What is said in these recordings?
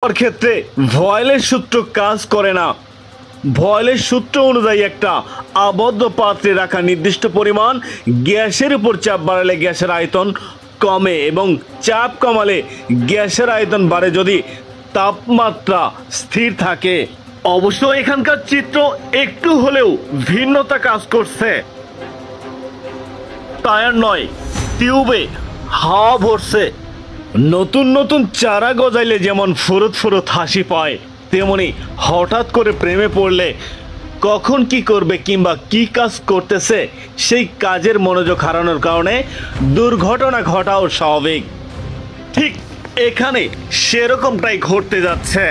ক্ষেত্রে ভয়েলের সূত্র কাজ করে না। ভয়েলের সূত্র অনুযায়ী একটা আবদ্ধ পাত্রে রাখা নির্দিষ্ট পরিমাণ গ্যাসের উপর চাপ বাড়ালে গ্যাসের আয়তন কমে এবং চাপ কমালে গ্যাসের আয়তন বাড়ে যদি তাপমাত্রা স্থির থাকে। অবশ্য এখানকার চিত্র একটু হলেও ভিন্নতা কাজ করছে। টায়ার নয়, টিউবে হাওয়া ভরছে। নতুন নতুন চারা গজাইলে যেমন ফুরুত ফুরুত হাসি পায়, তেমনি হঠাৎ করে প্রেমে পড়লে কখন কি করবে কিংবা কি কাজ করতেছে সেই কাজের মনোযোগ হারানোর কারণে দুর্ঘটনা ঘটাও স্বাভাবিক। ঠিক এখানে সেরকমটাই ঘটতে যাচ্ছে।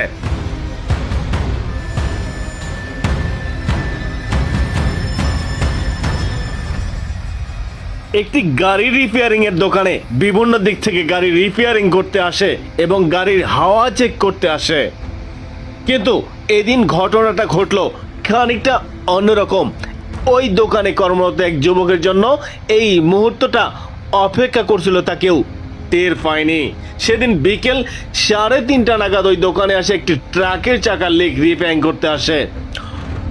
একটি গাড়ি রিপেয়ারিং এর দোকানে বিভিন্ন দিক থেকে গাড়ি রিপেয়ারিং করতে আসে এবং গাড়ির হাওয়া চেক করতে আসে, কিন্তু এদিন ঘটনাটা ঘটলো খানিকটা অন্যরকম। ওই দোকানে কর্মরত এক যুবকের জন্য এই মুহূর্তটা অপেক্ষা করছিল তা কেউ টের পায়নি। সেদিন বিকেল 3:30 নাগাদ ওই দোকানে আসে একটি ট্রাকের চাকার লিক রিপেয়ারিং করতে আসে।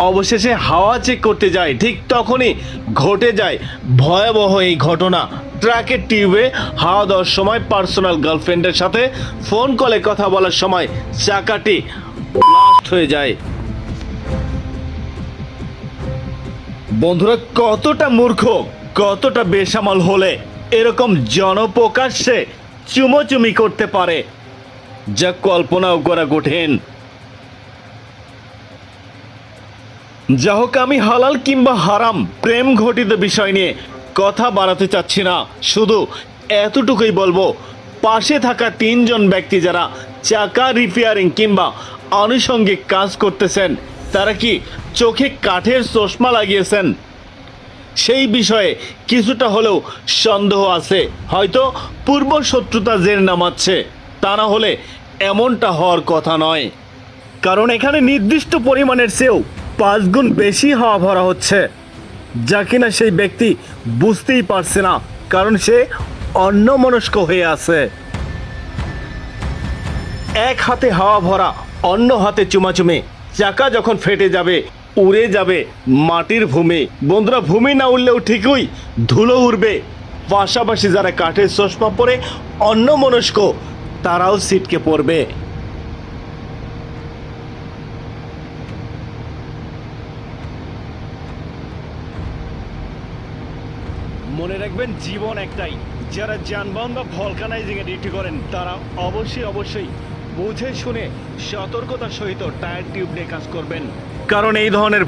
অবশেষে হাওয়া চেক করতে যায়, ঠিক তখনই ঘটে যায় ভয়াবহ এই ঘটনা। ট্রাকের টিউবে হাওয়া দেওয়ার সময় পার্সোনাল গার্লফ্রেন্ডের সাথে ফোন কলে কথা বলার সময় চাকাটি ব্লাস্ট হয়ে যায়। বন্ধুরা, কতটা মূর্খ, কতটা বেসামাল হলে এরকম জনপ্রকাশ্যে চুমোচুমি করতে পারে, যা কল্পনাও করা কঠিন। যা হোক, আমি হালাল কিংবা হারাম প্রেম ঘটিত বিষয় নিয়ে কথা বাড়াতে চাচ্ছি না, শুধু এতটুকুই বলবো, পাশে থাকা 3 জন ব্যক্তি যারা চাকা রিপেয়ারিং কিংবা আনুষঙ্গিক কাজ করতেছেন তারা কি চোখে কাঠের চশমা লাগিয়েছেন সেই বিষয়ে কিছুটা হলেও সন্দেহ আছে। হয়তো পূর্ব শত্রুতা জের নামাচ্ছে, তা না হলে এমনটা হওয়ার কথা নয়। কারণ এখানে নির্দিষ্ট পরিমাণের চেয়েও 5 গুণ বেশি হাওয়া ভরা হচ্ছে, যা কিনা সেই ব্যক্তি বুঝতেই পারছে না, কারণ সে অন্যমনস্ক হয়ে আছে। এক হাতে হাওয়া ভরা, অন্য হাতে চুমাচুমে। চাকা যখন ফেটে যাবে, উড়ে যাবে মাটির ভূমি। বন্ধুরা, ভূমি না উড়লেও ঠিকই ধুলো উড়বে। পাশাপাশি যারা কাঠের চশমা পরে অন্যমনস্ক তারাও ছিটকে পড়বে। মনে রাখবেন, জীবন একটাই। যারা যানবাহন বা ভলকানাইজিং এ ডিউটি করেন তারা অবশ্যই বুঝে শুনে সতর্কতার সহিত টায়ার টিউব নিয়ে কাজ করবেন, কারণ এই ধরনের